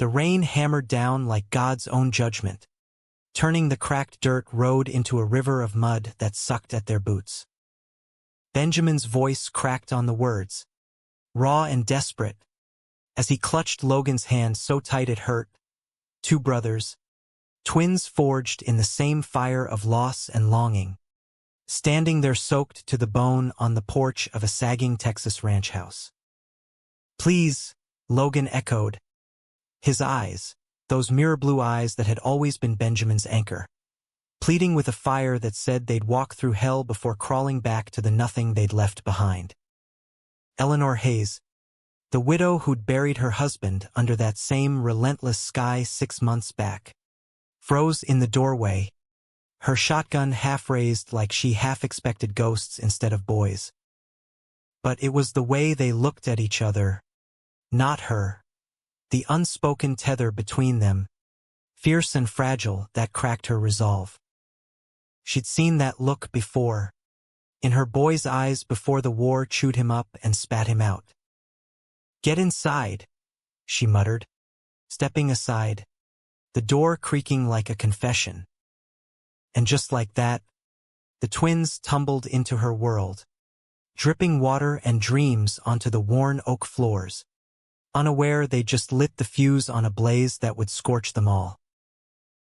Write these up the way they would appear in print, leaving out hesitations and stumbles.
The rain hammered down like God's own judgment, turning the cracked dirt road into a river of mud that sucked at their boots. Benjamin's voice cracked on the words, raw and desperate, as he clutched Logan's hand so tight it hurt. Two brothers, twins forged in the same fire of loss and longing, standing there soaked to the bone on the porch of a sagging Texas ranch house. Please, Logan echoed. His eyes, those mirror-blue eyes that had always been Benjamin's anchor, pleading with a fire that said they'd walk through hell before crawling back to the nothing they'd left behind. Eleanor Hayes, the widow who'd buried her husband under that same relentless sky 6 months back, froze in the doorway, her shotgun half-raised like she half-expected ghosts instead of boys. But it was the way they looked at each other, not her, the unspoken tether between them, fierce and fragile, that cracked her resolve. She'd seen that look before, in her boy's eyes before the war chewed him up and spat him out. Get inside, she muttered, stepping aside, the door creaking like a confession. And just like that, the twins tumbled into her world, dripping water and dreams onto the worn oak floors, unaware they just lit the fuse on a blaze that would scorch them all.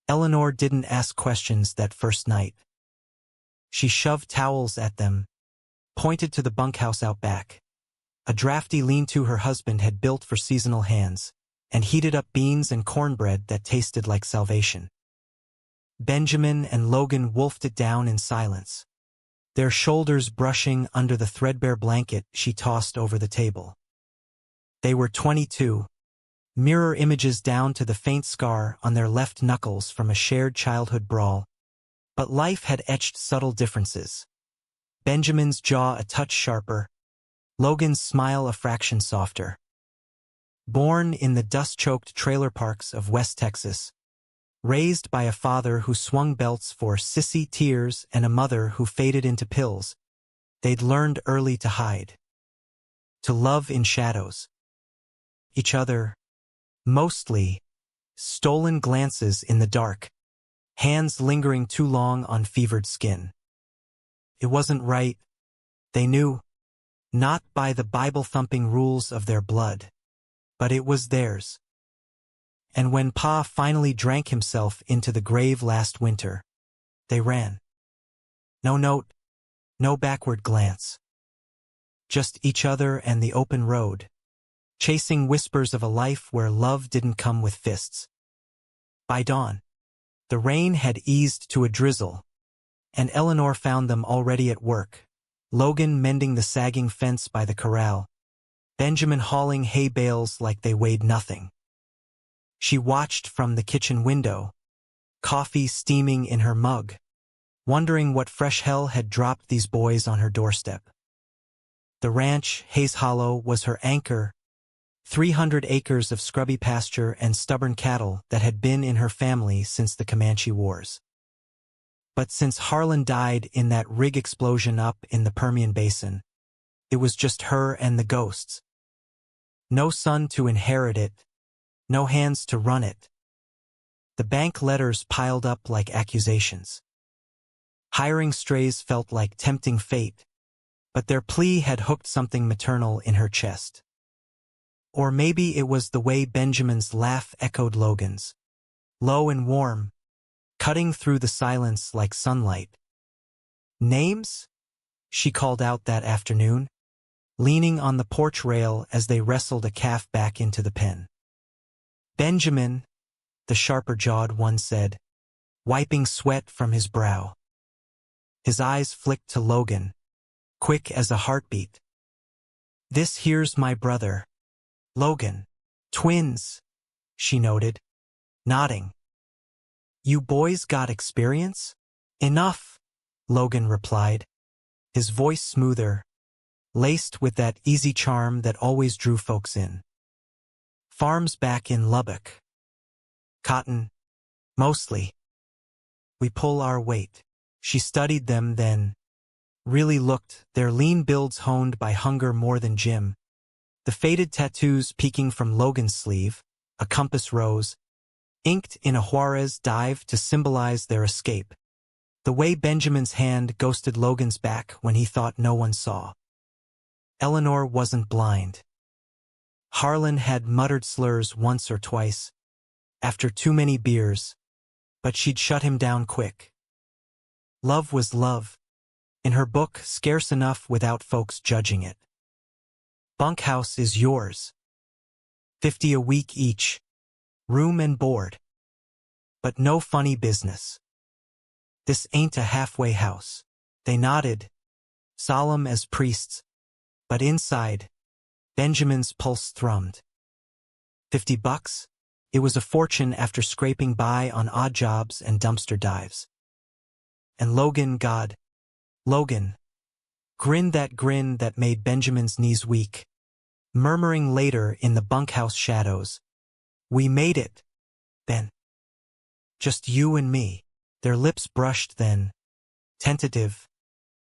Eleanor didn't ask questions that first night. She shoved towels at them, pointed to the bunkhouse out back, a drafty lean-to her husband had built for seasonal hands, and heated up beans and cornbread that tasted like salvation. Benjamin and Logan wolfed it down in silence, their shoulders brushing under the threadbare blanket she tossed over the table. They were 22, mirror images down to the faint scar on their left knuckles from a shared childhood brawl, but life had etched subtle differences. Benjamin's jaw a touch sharper, Logan's smile a fraction softer. Born in the dust-choked trailer parks of West Texas, raised by a father who swung belts for sissy tears and a mother who faded into pills, they'd learned early to hide, to love in shadows. Each other, mostly, stolen glances in the dark, hands lingering too long on fevered skin. It wasn't right, they knew, not by the Bible-thumping rules of their blood, but it was theirs. And when Pa finally drank himself into the grave last winter, they ran. No note, no backward glance. Just each other and the open road, chasing whispers of a life where love didn't come with fists. By dawn, the rain had eased to a drizzle, and Eleanor found them already at work, Logan mending the sagging fence by the corral, Benjamin hauling hay bales like they weighed nothing. She watched from the kitchen window, coffee steaming in her mug, wondering what fresh hell had dropped these boys on her doorstep. The ranch, Hayes Hollow, was her anchor, 300 acres of scrubby pasture and stubborn cattle that had been in her family since the Comanche Wars. But since Harlan died in that rig explosion up in the Permian Basin, it was just her and the ghosts. No son to inherit it, no hands to run it. The bank letters piled up like accusations. Hiring strays felt like tempting fate, but their plea had hooked something maternal in her chest. Or maybe it was the way Benjamin's laugh echoed Logan's, low and warm, cutting through the silence like sunlight. Names? She called out that afternoon, leaning on the porch rail as they wrestled a calf back into the pen. Benjamin, the sharper-jawed one said, wiping sweat from his brow. His eyes flicked to Logan, quick as a heartbeat. This here's my brother, Logan. Twins, she noted, nodding. You boys got experience? Enough, Logan replied, his voice smoother, laced with that easy charm that always drew folks in. Farms back in Lubbock. Cotton, mostly. We pull our weight. She studied them then, really looked, their lean builds honed by hunger more than gym, the faded tattoos peeking from Logan's sleeve, a compass rose, inked in a Juarez dive to symbolize their escape. The way Benjamin's hand ghosted Logan's back when he thought no one saw. Eleanor wasn't blind. Harlan had muttered slurs once or twice, after too many beers, but she'd shut him down quick. Love was love. In her book, scarce enough without folks judging it. Bunkhouse is yours. 50 a week each. Room and board. But no funny business. This ain't a halfway house. They nodded, solemn as priests, but inside, Benjamin's pulse thrummed. $50? It was a fortune after scraping by on odd jobs and dumpster dives. And Logan, Logan, grinned that grin that made Benjamin's knees weak, murmuring later in the bunkhouse shadows, "We made it, Ben. Just you and me." Their lips brushed then, tentative,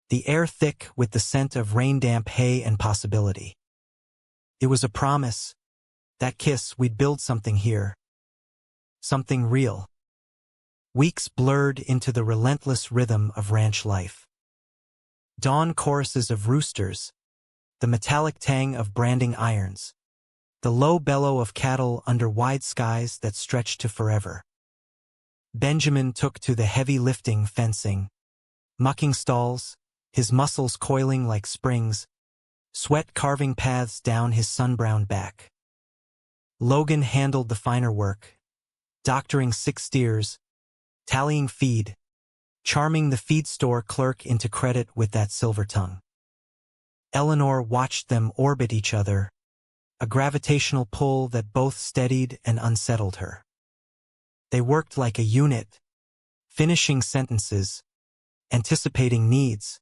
the air thick with the scent of rain-damp hay and possibility. It was a promise, that kiss, we'd build something here. Something real. Weeks blurred into the relentless rhythm of ranch life. Dawn choruses of roosters, the metallic tang of branding irons, the low bellow of cattle under wide skies that stretched to forever. Benjamin took to the heavy lifting fencing, mucking stalls, his muscles coiling like springs, sweat carving paths down his sun-browned back. Logan handled the finer work, doctoring 6 steers, tallying feed, charming the feed store clerk into credit with that silver tongue. Eleanor watched them orbit each other, a gravitational pull that both steadied and unsettled her. They worked like a unit, finishing sentences, anticipating needs.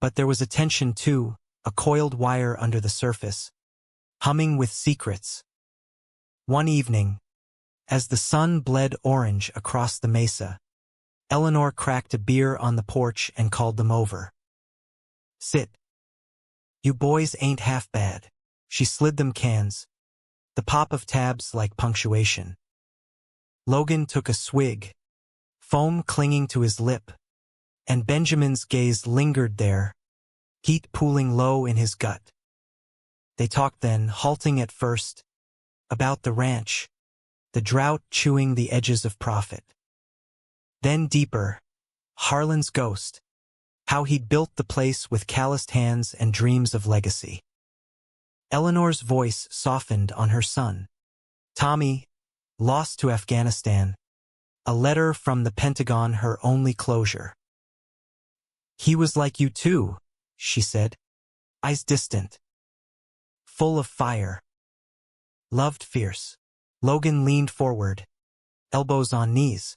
But there was a tension too, a coiled wire under the surface, humming with secrets. One evening, as the sun bled orange across the mesa, Eleanor cracked a beer on the porch and called them over. "Sit. You boys ain't half bad." She slid them cans, the pop of tabs like punctuation. Logan took a swig, foam clinging to his lip, and Benjamin's gaze lingered there, heat pooling low in his gut. They talked then, halting at first, about the ranch, the drought chewing the edges of profit. Then deeper, Harlan's ghost, how he'd built the place with calloused hands and dreams of legacy. Eleanor's voice softened on her son. Tommy, lost to Afghanistan, a letter from the Pentagon her only closure. "He was like you too," she said, eyes distant, full of fire. "Loved fierce." Logan leaned forward, elbows on knees.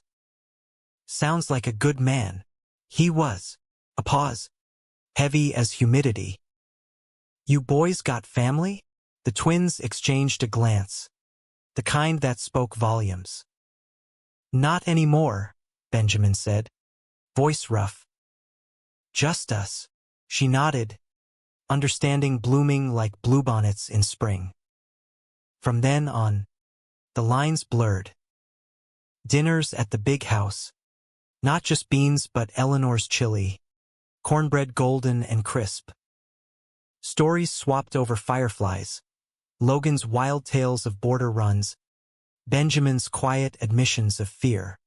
"Sounds like a good man." He was. A pause, heavy as humidity. "You boys got family?" The twins exchanged a glance, the kind that spoke volumes. "Not anymore," Benjamin said, voice rough. "Just us." She nodded, understanding blooming like bluebonnets in spring. From then on, the lines blurred. Dinners at the big house, not just beans but Eleanor's chili, cornbread golden and crisp. Stories swapped over fireflies, Logan's wild tales of border runs, Benjamin's quiet admissions of fear.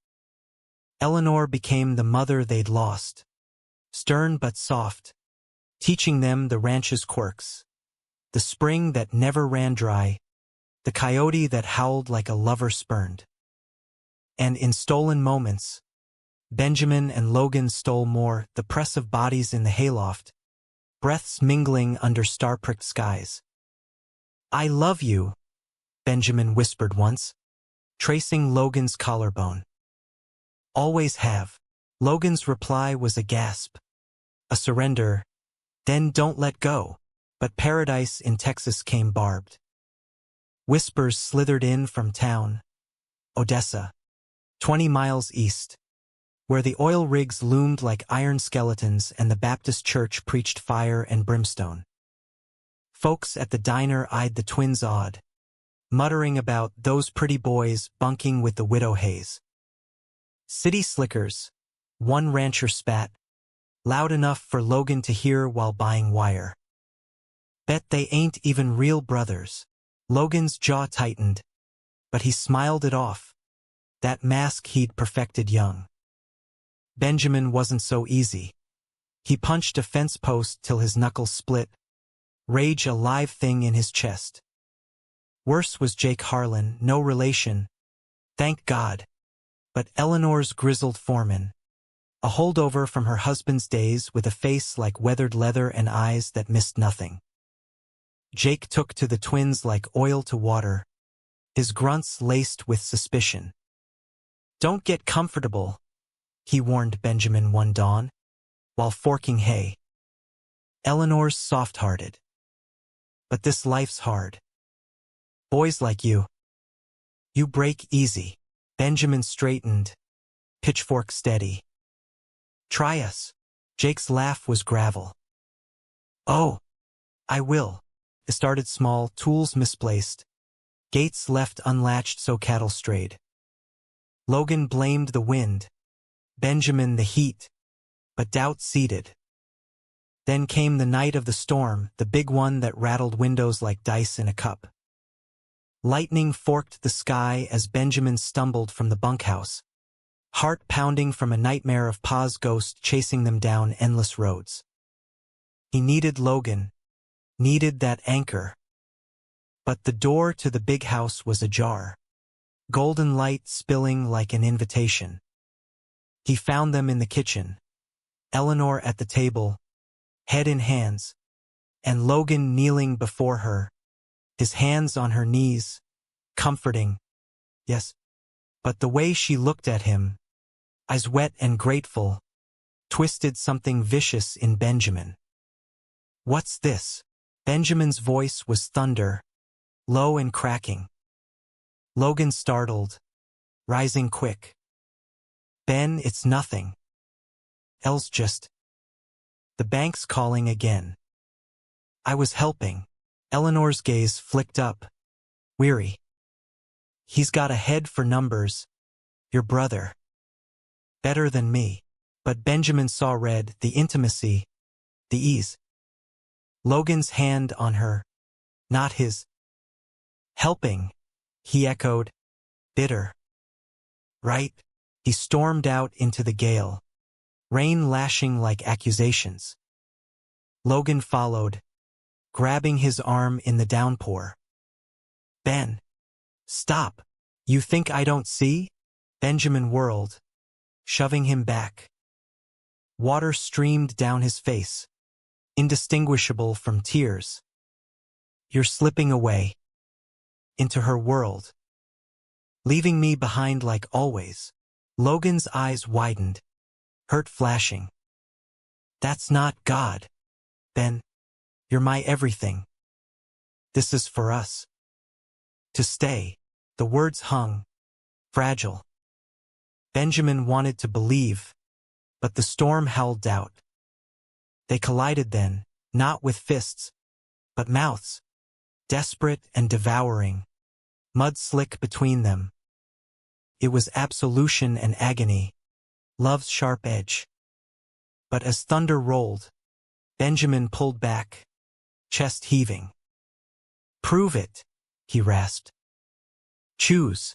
Eleanor became the mother they'd lost, stern but soft, teaching them the ranch's quirks, the spring that never ran dry, the coyote that howled like a lover spurned. And in stolen moments, Benjamin and Logan stole more, the press of bodies in the hayloft, breaths mingling under star-pricked skies. "I love you," Benjamin whispered once, tracing Logan's collarbone. "Always have." Logan's reply was a gasp, a surrender, then "don't let go." But paradise in Texas came barbed. Whispers slithered in from town, Odessa, 20 miles east, where the oil rigs loomed like iron skeletons and the Baptist church preached fire and brimstone. Folks at the diner eyed the twins odd, muttering about those pretty boys bunking with the widow Hayes. City slickers, one rancher spat, loud enough for Logan to hear while buying wire. Bet they ain't even real brothers. Logan's jaw tightened, but he smiled it off. That mask he'd perfected young. Benjamin wasn't so easy. He punched a fence post till his knuckles split, rage a live thing in his chest. Worse was Jake Harlan, no relation, thank God, but Eleanor's grizzled foreman, a holdover from her husband's days with a face like weathered leather and eyes that missed nothing. Jake took to the twins like oil to water, his grunts laced with suspicion. "Don't get comfortable," he warned Benjamin one dawn, while forking hay. Eleanor's soft-hearted. "But this life's hard. Boys like you break easy." Benjamin straightened, pitchfork steady. "Try us." Jake's laugh was gravel. "Oh, I will." It started small, tools misplaced, gates left unlatched so cattle strayed. Logan blamed the wind, Benjamin the heat, but doubt seeded. Then came the night of the storm, the big one that rattled windows like dice in a cup. Lightning forked the sky as Benjamin stumbled from the bunkhouse, heart pounding from a nightmare of Pa's ghost chasing them down endless roads. He needed Logan, needed that anchor. But the door to the big house was ajar, golden light spilling like an invitation. He found them in the kitchen, Eleanor at the table, head in hands, and Logan kneeling before her, his hands on her knees, comforting. Yes, but the way she looked at him, eyes wet and grateful, twisted something vicious in Benjamin. "What's this?" Benjamin's voice was thunder, low and cracking. Logan startled, rising quick. "Ben, it's nothing. Elle's just... The bank's calling again." "I was helping." Eleanor's gaze flicked up, weary. "He's got a head for numbers. Your brother. Better than me." But Benjamin saw red, the intimacy, the ease. Logan's hand on her, not his. "Helping," he echoed, bitter. "Right?" He stormed out into the gale, rain lashing like accusations. Logan followed, grabbing his arm in the downpour. "Ben, stop. You think I don't see?" Benjamin whirled, shoving him back. Water streamed down his face, indistinguishable from tears. "You're slipping away into her world, leaving me behind like always." Logan's eyes widened, hurt flashing. "That's not God, Ben. You're my everything. This is for us to stay." The words hung, fragile. Benjamin wanted to believe, but the storm howled doubt. They collided then, not with fists, but mouths, desperate and devouring, mud slick between them. It was absolution and agony, love's sharp edge. But as thunder rolled, Benjamin pulled back, chest heaving. "Prove it," he rasped. "Choose."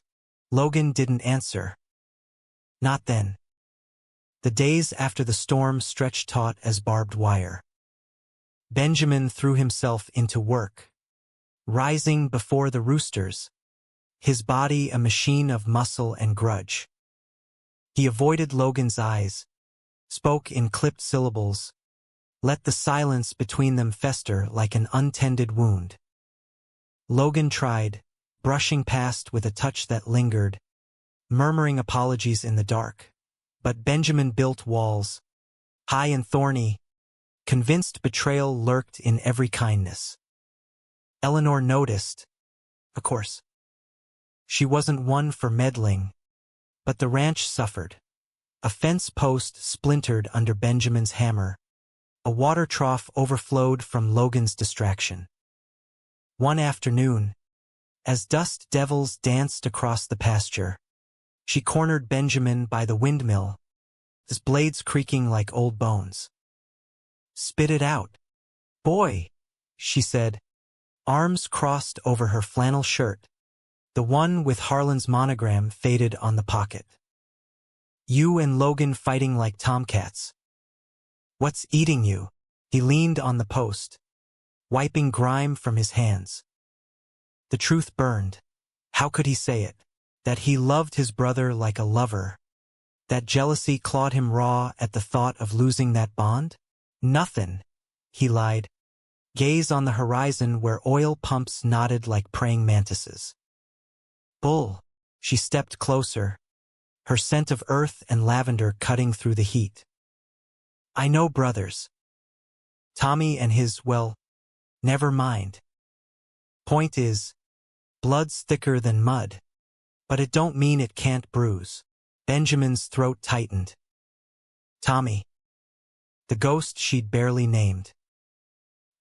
Logan didn't answer. Not then. The days after the storm stretched taut as barbed wire. Benjamin threw himself into work, rising before the roosters, his body a machine of muscle and grudge. He avoided Logan's eyes, spoke in clipped syllables, let the silence between them fester like an untended wound. Logan tried, brushing past with a touch that lingered, murmuring apologies in the dark. But Benjamin built walls, high and thorny, convinced betrayal lurked in every kindness. Eleanor noticed, of course. She wasn't one for meddling, but the ranch suffered. A fence post splintered under Benjamin's hammer. A water trough overflowed from Logan's distraction. One afternoon, As dust devils danced across the pasture, she cornered Benjamin by the windmill, his blades creaking like old bones. "Spit it out, boy," she said, arms crossed over her flannel shirt, the one with Harlan's monogram faded on the pocket. "You and Logan fighting like tomcats. What's eating you?" He leaned on the post, wiping grime from his hands. The truth burned. How could he say it? That he loved his brother like a lover. That jealousy clawed him raw at the thought of losing that bond? "Nothing," he lied. Gaze on the horizon where oil pumps nodded like praying mantises. "Bull." She stepped closer, her scent of earth and lavender cutting through the heat. "I know brothers. Tommy and his, well, never mind. Point is, blood's thicker than mud, but it don't mean it can't bruise." Benjamin's throat tightened. "Tommy." The ghost she'd barely named.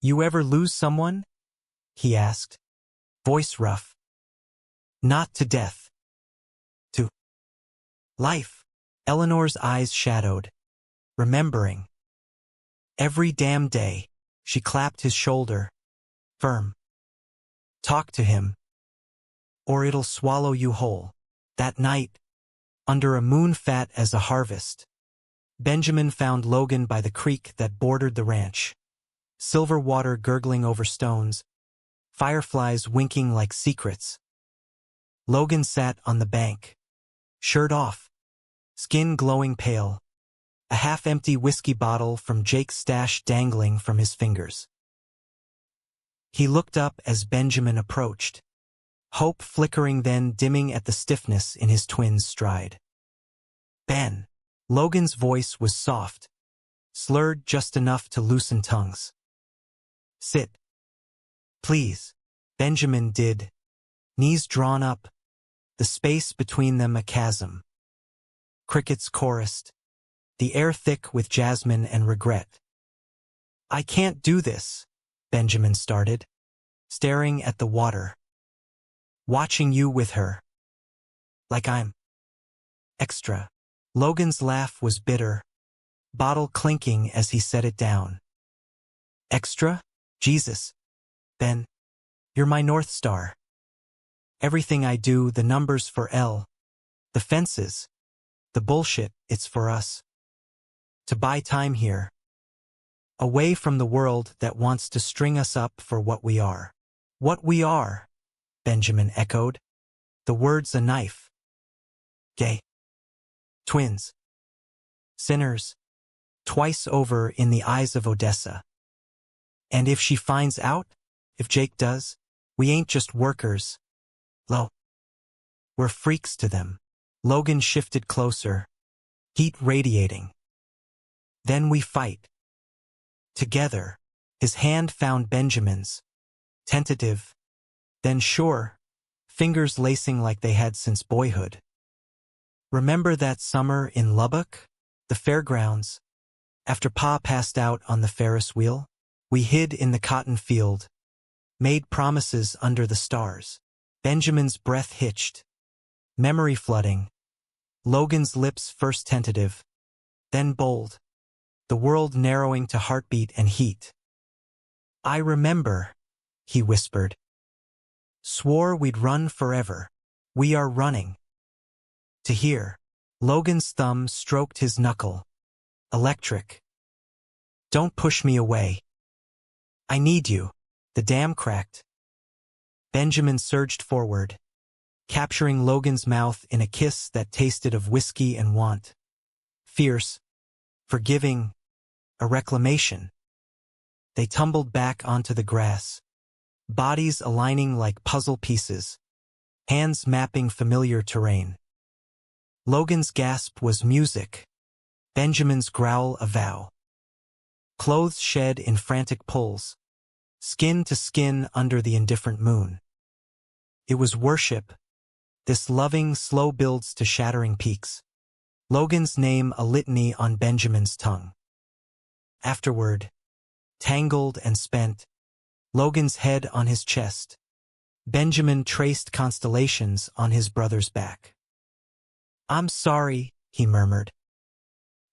"You ever lose someone?" he asked, voice rough. "Not to death. To life." Eleanor's eyes shadowed, remembering. "Every damn day." She clapped his shoulder, firm. "Talk to him, or it'll swallow you whole." That night, under a moon fat as a harvest, Benjamin found Logan by the creek that bordered the ranch. Silver water gurgling over stones, fireflies winking like secrets. Logan sat on the bank, shirt off, skin glowing pale, a half-empty whiskey bottle from Jake's stash dangling from his fingers. He looked up as Benjamin approached, hope flickering then dimming at the stiffness in his twin's stride. "Ben." Logan's voice was soft, slurred just enough to loosen tongues. "Sit. Please." Benjamin did, knees drawn up, the space between them a chasm. Crickets chorused, the air thick with jasmine and regret. "I can't do this," Benjamin started, staring at the water. "Watching you with her. Like I'm extra." Logan's laugh was bitter, bottle clinking as he set it down. "Extra? Jesus. Ben, you're my North Star. Everything I do, the numbers for L, the fences, the bullshit, it's for us. To buy time here. Away from the world that wants to string us up for what we are." "What we are," Benjamin echoed, the words a knife. "Gay. Twins. Sinners. Twice over in the eyes of Odessa. And if she finds out, if Jake does, we ain't just workers. Lo. We're freaks to them." Logan shifted closer, heat radiating. "Then we fight. Together." His hand found Benjamin's, tentative, then sure, fingers lacing like they had since boyhood. "Remember that summer in Lubbock? The fairgrounds? After Pa passed out on the Ferris wheel? We hid in the cotton field, made promises under the stars." Benjamin's breath hitched, memory flooding. Logan's lips first tentative, then bold, the world narrowing to heartbeat and heat. "I remember," he whispered. "Swore we'd run forever. We are running." To hear, Logan's thumb stroked his knuckle. Electric. "Don't push me away. I need you." The dam cracked. Benjamin surged forward, capturing Logan's mouth in a kiss that tasted of whiskey and want. Fierce, forgiving, a reclamation. They tumbled back onto the grass, bodies aligning like puzzle pieces, hands mapping familiar terrain. Logan's gasp was music, Benjamin's growl a vow. Clothes shed in frantic pulls, skin to skin under the indifferent moon. It was worship, this loving slow builds to shattering peaks. Logan's name a litany on Benjamin's tongue. Afterward, tangled and spent, Logan's head on his chest, Benjamin traced constellations on his brother's back. "I'm sorry," he murmured.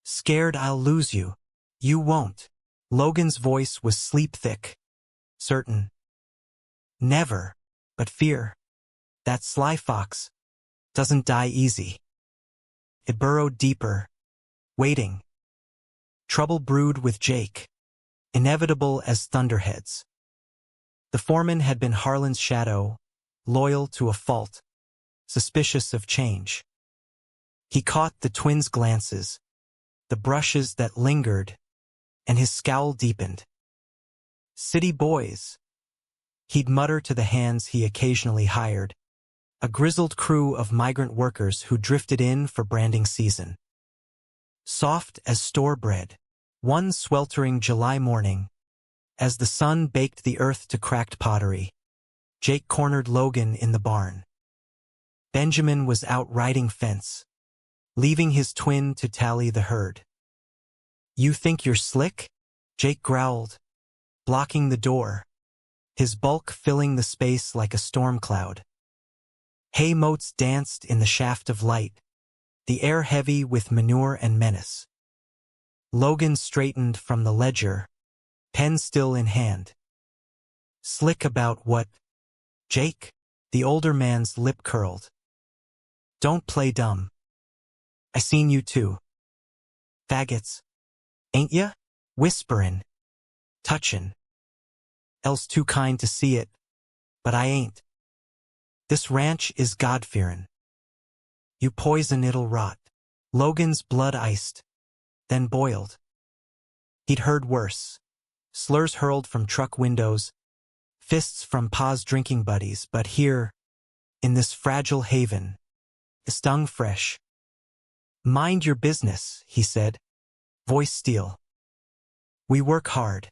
"Scared I'll lose you." "You won't." Logan's voice was sleep-thick, certain. "Never. But fear, that sly fox, doesn't die easy." It burrowed deeper, waiting. Trouble brewed with Jake, inevitable as thunderheads. The foreman had been Harlan's shadow, loyal to a fault, suspicious of change. He caught the twins' glances, the brushes that lingered, and his scowl deepened. "City boys," he'd mutter to the hands he occasionally hired, a grizzled crew of migrant workers who drifted in for branding season. Soft as store bread. One sweltering July morning, as the sun baked the earth to cracked pottery, Jake cornered Logan in the barn. Benjamin was out riding fence, leaving his twin to tally the herd. "You think you're slick?" Jake growled, blocking the door, his bulk filling the space like a storm cloud. Hay motes danced in the shaft of light, the air heavy with manure and menace. Logan straightened from the ledger, pen still in hand. "Slick about what, Jake?" The older man's lip curled. "Don't play dumb. I seen you too. Faggots. Ain't ya? Whisperin'. Touchin'. Else too kind to see it, but I ain't. This ranch is God-fearin'. You poison it'll rot." Logan's blood iced, then boiled. He'd heard worse. Slurs hurled from truck windows, fists from Pa's drinking buddies, but here, in this fragile haven, it stung fresh. "Mind your business," he said, voice steel. "We work hard.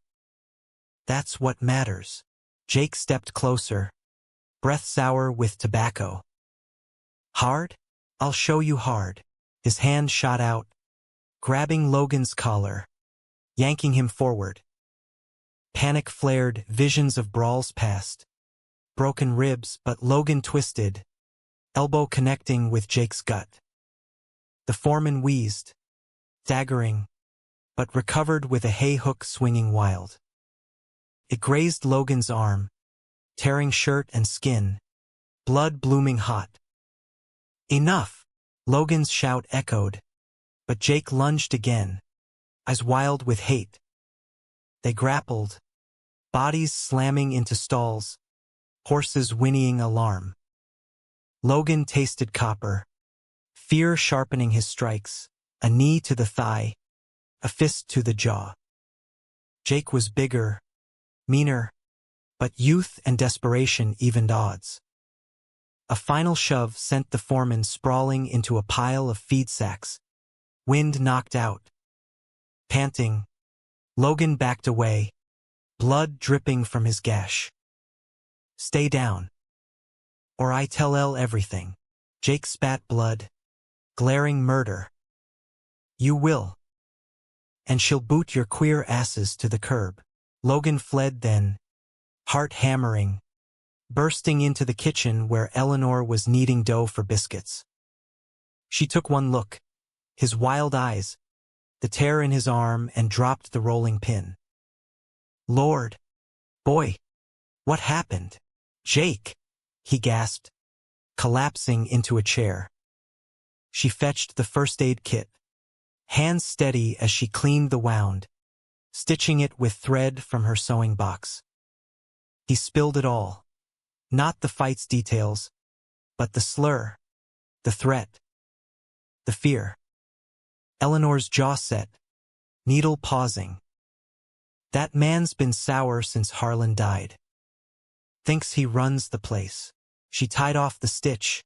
That's what matters." Jake stepped closer, breath sour with tobacco. "Hard? I'll show you hard." His hand shot out, grabbing Logan's collar, yanking him forward. Panic flared, visions of brawls passed. Broken ribs, but Logan twisted, elbow connecting with Jake's gut. The foreman wheezed, staggering, but recovered with a hay hook swinging wild. It grazed Logan's arm, tearing shirt and skin, blood blooming hot. "Enough!" Logan's shout echoed, but Jake lunged again, eyes wild with hate. They grappled, bodies slamming into stalls, horses whinnying alarm. Logan tasted copper, fear sharpening his strikes, a knee to the thigh, a fist to the jaw. Jake was bigger, meaner, but youth and desperation evened odds. A final shove sent the foreman sprawling into a pile of feed sacks, wind knocked out. Panting, Logan backed away, blood dripping from his gash. "Stay down, or I tell Elle everything." Jake spat blood, glaring murder. "You will. And she'll boot your queer asses to the curb." Logan fled then, heart hammering, bursting into the kitchen where Eleanor was kneading dough for biscuits. She took one look, his wild eyes, the tear in his arm, and dropped the rolling pin. "Lord, boy, what happened?" "Jake," he gasped, collapsing into a chair. She fetched the first aid kit, hands steady as she cleaned the wound, stitching it with thread from her sewing box. He spilled it all. Not the fight's details, but the slur, the threat, the fear. Eleanor's jaw set, needle pausing. "That man's been sour since Harlan died. Thinks he runs the place." She tied off the stitch,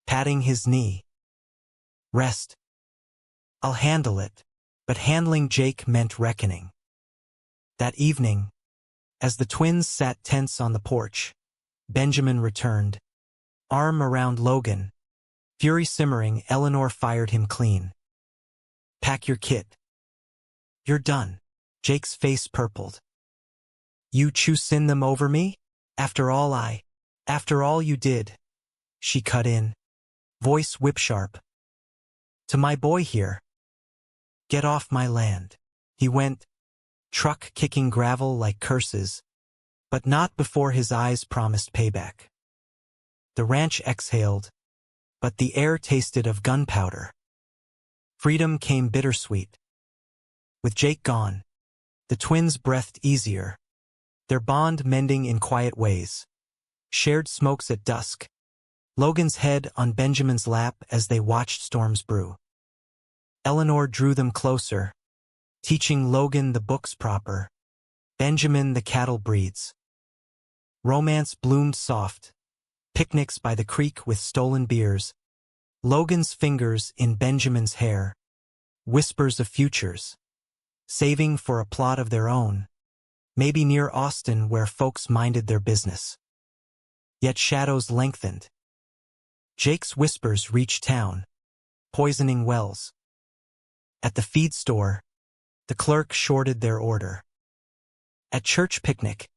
patting his knee. "Rest. I'll handle it." But handling Jake meant reckoning. That evening, as the twins sat tense on the porch, Benjamin returned, arm around Logan. Fury simmering, Eleanor fired him clean. "Pack your kit. You're done." Jake's face purpled. "You choose send them over me? After all After all you did, she cut in, voice whip-sharp. To my boy here. Get off my land. He went, truck kicking gravel like curses, but not before his eyes promised payback. The ranch exhaled, but the air tasted of gunpowder. Freedom came bittersweet. With Jake gone, the twins breathed easier, their bond mending in quiet ways. Shared smokes at dusk, Logan's head on Benjamin's lap as they watched storms brew. Eleanor drew them closer, teaching Logan the books proper, Benjamin the cattle breeds. Romance bloomed soft, picnics by the creek with stolen beers, Logan's fingers in Benjamin's hair, whispers of futures, saving for a plot of their own, maybe near Austin where folks minded their business. Yet shadows lengthened. Jake's whispers reached town, poisoning wells. At the feed store, the clerk shorted their order. At church picnic,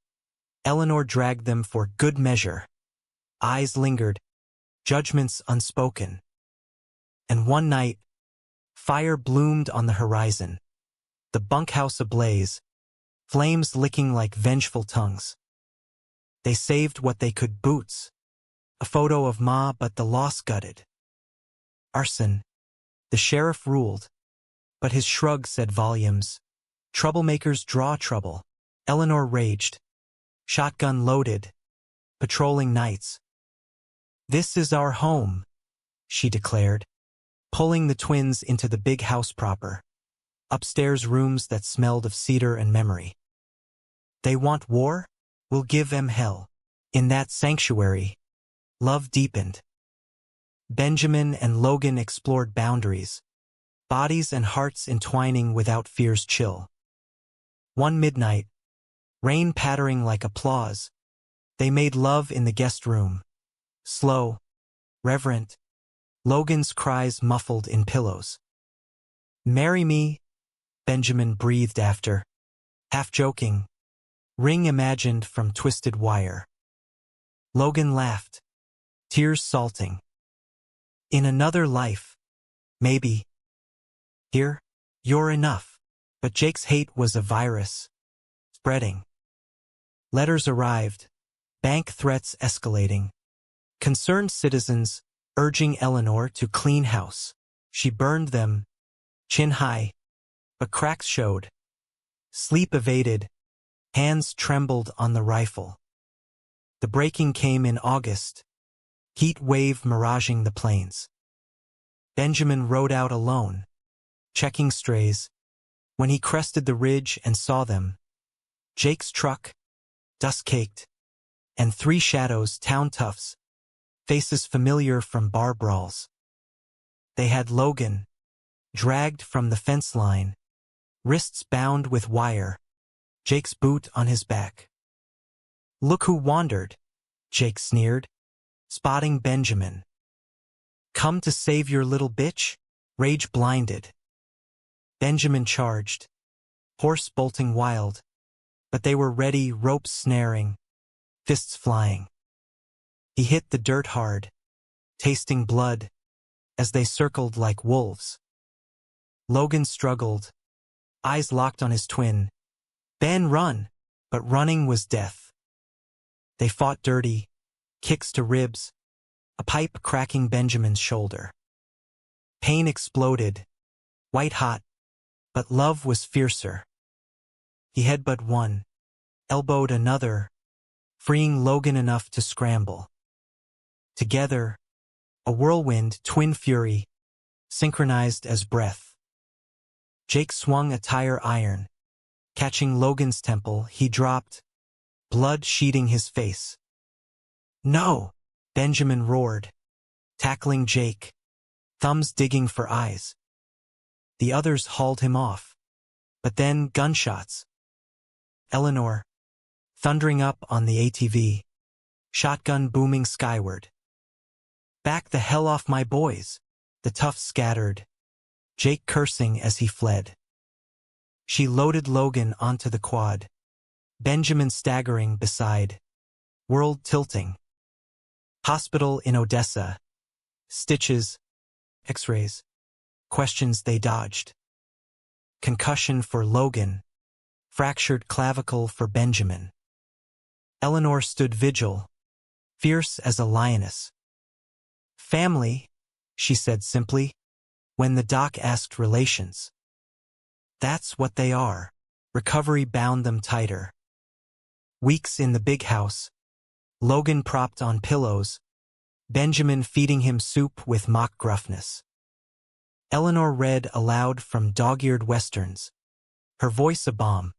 Eleanor dragged them for good measure. Eyes lingered, judgments unspoken. And one night, fire bloomed on the horizon, the bunkhouse ablaze, flames licking like vengeful tongues. They saved what they could: boots, a photo of Ma, but the loss gutted. Arson. The sheriff ruled, but his shrug said volumes. Troublemakers draw trouble. Eleanor raged, shotgun loaded, patrolling nights. This is our home, she declared, pulling the twins into the big house proper. Upstairs rooms that smelled of cedar and memory. They want war? We'll give them hell. In that sanctuary, love deepened. Benjamin and Logan explored boundaries, bodies and hearts entwining without fear's chill. One midnight, rain pattering like applause, they made love in the guest room. Slow, reverent, Logan's cries muffled in pillows. Marry me, Benjamin breathed after, half joking, ring imagined from twisted wire. Logan laughed, tears salting. In another life, maybe. Here, you're enough. But Jake's hate was a virus, spreading. Letters arrived, bank threats escalating. Concerned citizens urging Eleanor to clean house. She burned them, chin high, but cracks showed. Sleep evaded, hands trembled on the rifle. The breaking came in August, heat wave miraging the plains. Benjamin rode out alone, checking strays. When he crested the ridge and saw them, Jake's truck, dust-caked, and three shadows, town toughs, faces familiar from bar brawls. They had Logan, dragged from the fence line, wrists bound with wire, Jake's boot on his back. Look who wandered, Jake sneered, spotting Benjamin. Come to save your little bitch? Rage blinded. Benjamin charged, horse bolting wild, but they were ready, ropes snaring, fists flying. He hit the dirt hard, tasting blood, as they circled like wolves. Logan struggled, eyes locked on his twin. Ben, run! But running was death. They fought dirty, kicks to ribs, a pipe cracking Benjamin's shoulder. Pain exploded, white hot, but love was fiercer. He headbutted one, elbowed another, freeing Logan enough to scramble. Together, a whirlwind, twin fury, synchronized as breath. Jake swung a tire iron. Catching Logan's temple, he dropped, blood sheeting his face. No! Benjamin roared, tackling Jake, thumbs digging for eyes. The others hauled him off. But then gunshots. Eleanor, thundering up on the ATV, shotgun booming skyward. Back the hell off my boys, the toughs scattered, Jake cursing as he fled. She loaded Logan onto the quad, Benjamin staggering beside, world tilting. Hospital in Odessa. Stitches, x-rays, questions they dodged. Concussion for Logan, fractured clavicle for Benjamin. Eleanor stood vigil, fierce as a lioness. Family, she said simply, when the doc asked relations. That's what they are. Recovery bound them tighter. Weeks in the big house, Logan propped on pillows, Benjamin feeding him soup with mock gruffness. Eleanor read aloud from dog-eared westerns, her voice a bomb.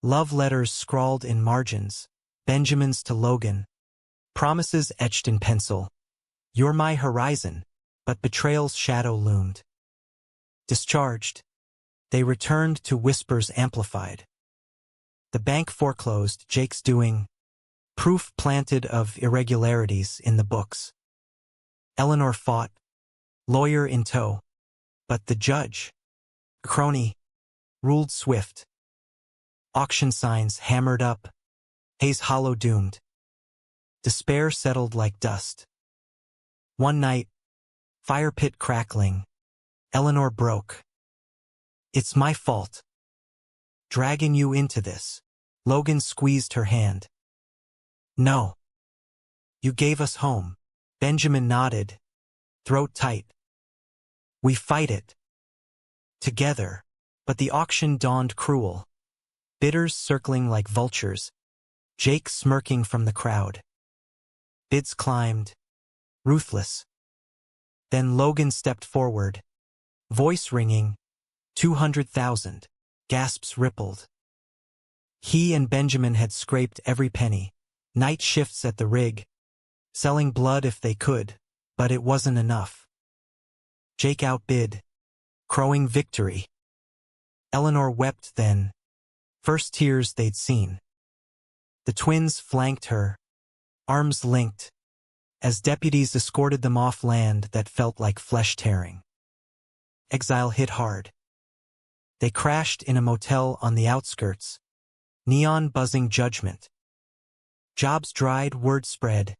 Love letters scrawled in margins, Benjamin's to Logan, promises etched in pencil. You're my horizon, but betrayal's shadow loomed. Discharged, they returned to whispers amplified. The bank foreclosed, Jake's doing, proof planted of irregularities in the books. Eleanor fought, lawyer in tow, but the judge, crony, ruled swift. Auction signs hammered up, Hayes Hollow doomed. Despair settled like dust. One night, fire pit crackling, Eleanor broke. It's my fault. Dragging you into this. Logan squeezed her hand. No. You gave us home. Benjamin nodded, throat tight. We fight it. Together. But the auction dawned cruel. Bidders circling like vultures. Jake smirking from the crowd. Bids climbed. Ruthless. Then Logan stepped forward. Voice ringing. 200,000. Gasps rippled. He and Benjamin had scraped every penny. Night shifts at the rig. Selling blood if they could, but it wasn't enough. Jake outbid. Crowing victory. Eleanor wept then. First tears they'd seen. The twins flanked her, arms linked, as deputies escorted them off land that felt like flesh tearing. Exile hit hard. They crashed in a motel on the outskirts, neon buzzing judgment. Jobs dried, word spread,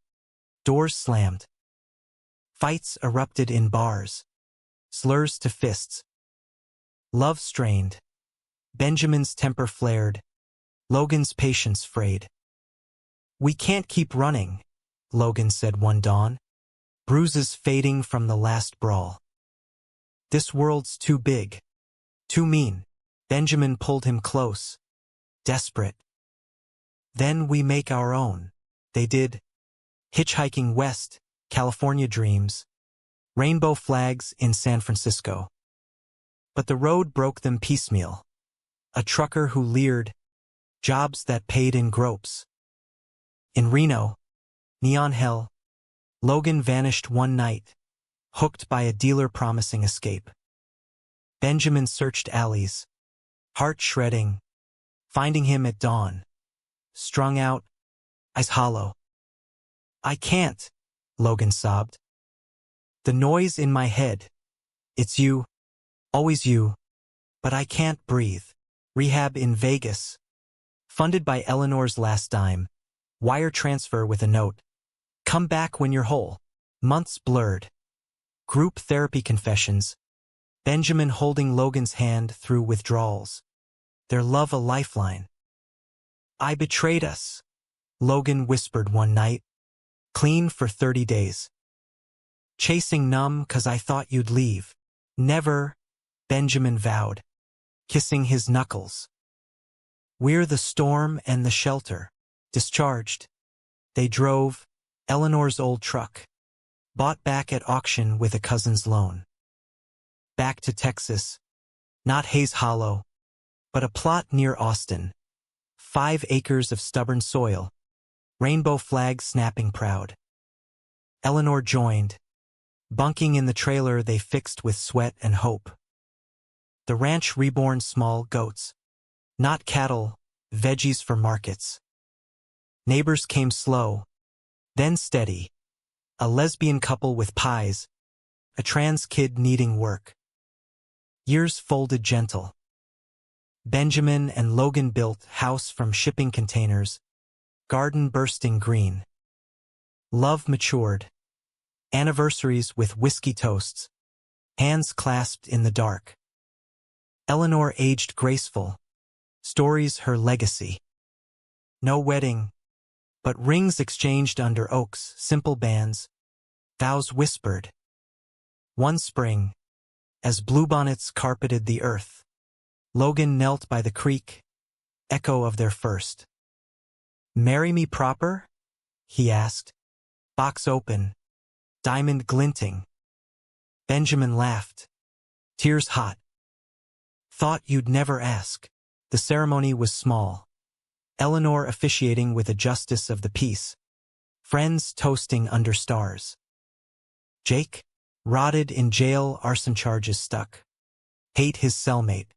doors slammed. Fights erupted in bars, slurs to fists. Love strained. Benjamin's temper flared, Logan's patience frayed. We can't keep running, Logan said one dawn, bruises fading from the last brawl. This world's too big, too mean. Benjamin pulled him close, desperate. Then we make our own. They did. Hitchhiking west, California dreams, rainbow flags in San Francisco. But the road broke them piecemeal. A trucker who leered, jobs that paid in gropes. In Reno, neon hell, Logan vanished one night, hooked by a dealer promising escape. Benjamin searched alleys, heart shredding, finding him at dawn. Strung out, eyes hollow. I can't, Logan sobbed. The noise in my head. It's you, always you, but I can't breathe. Rehab in Vegas. Funded by Eleanor's last dime. Wire transfer with a note. Come back when you're whole. Months blurred. Group therapy confessions. Benjamin holding Logan's hand through withdrawals. Their love a lifeline. I betrayed us, Logan whispered one night. Clean for 30 days. Chasing numb 'cause I thought you'd leave. Never, Benjamin vowed, kissing his knuckles. We're the storm and the shelter. Discharged. They drove, Eleanor's old truck. Bought back at auction with a cousin's loan. Back to Texas. Not Hayes Hollow, but a plot near Austin. 5 acres of stubborn soil. Rainbow flag snapping proud. Eleanor joined. Bunking in the trailer they fixed with sweat and hope. The ranch reborn small goats. Not cattle, veggies for markets. Neighbors came slow, then steady. A lesbian couple with pies. A trans kid needing work. Years folded gentle. Benjamin and Logan built house from shipping containers. Garden bursting green. Love matured. Anniversaries with whiskey toasts. Hands clasped in the dark. Eleanor aged graceful. Stories her legacy. No wedding, but rings exchanged under oaks, simple bands, vows whispered. One spring, as bluebonnets carpeted the earth, Logan knelt by the creek, echo of their first. "Marry me proper?" he asked, box open, diamond glinting. Benjamin laughed, tears hot. "Thought you'd never ask." The ceremony was small. Eleanor officiating with a justice of the peace. Friends toasting under stars. Jake, rotted in jail, arson charges stuck. Hate his cellmate.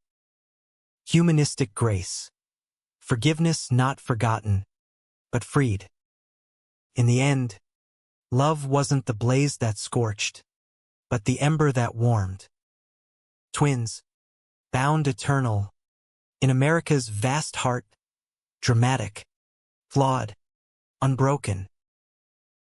Humanistic grace. Forgiveness not forgotten, but freed. In the end, love wasn't the blaze that scorched, but the ember that warmed. Twins, bound eternal, in America's vast heart, dramatic, flawed, unbroken.